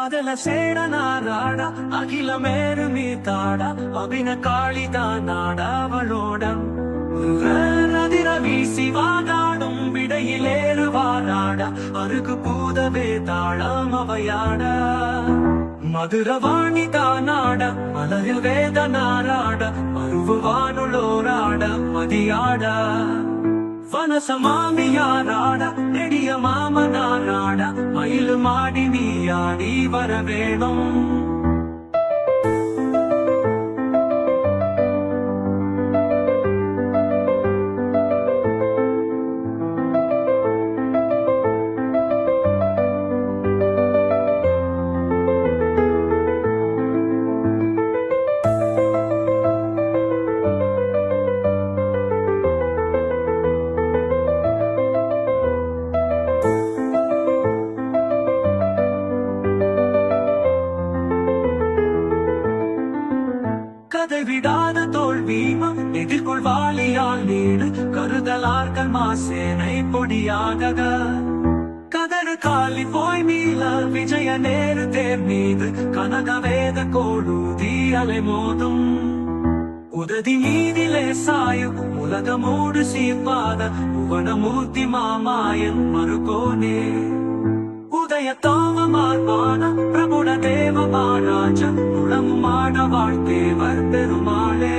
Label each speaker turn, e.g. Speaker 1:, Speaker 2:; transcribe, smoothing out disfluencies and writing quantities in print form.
Speaker 1: ಅದಲ ಸೇಡನಾರಾಡ ಅಖಿಲ ಮೇರು ಮೀತಾಡ ಅಭಿನ ಕಾಳಿದ ನಾಡವಳೋಡ நதிர வீசி வாடாடும் விடையிலேறு வாராட அருகு பூதவே தாழாம் அவையாட மதுரவாணி தானாட மலரில் வேதனாராட மருவானுளோராட மதியாட வனசமாமியாராட நெடிய மாமனாராட மயிலு மாடி நீயாடி வர வேணும் கதை விடாத தோல்வீம எதிர்கொள்வாளியால் நீடு கருதலார்கள் மாசேனை பொடியாக கதறு காலி போய் மீள விஜய நேரு தேர் மீது கனக வேத கோடூதி அலை மோதும் உததி மீதிலே சாயும் உலகமோடு சீர்பாத புவனமூர்த்தி மாமாயன் மறுகோனே உதய தாமமார்வான பிரபுட தேவ மகாராஜ உளம் மாட வாழ்த்தேவர் பெருமாளே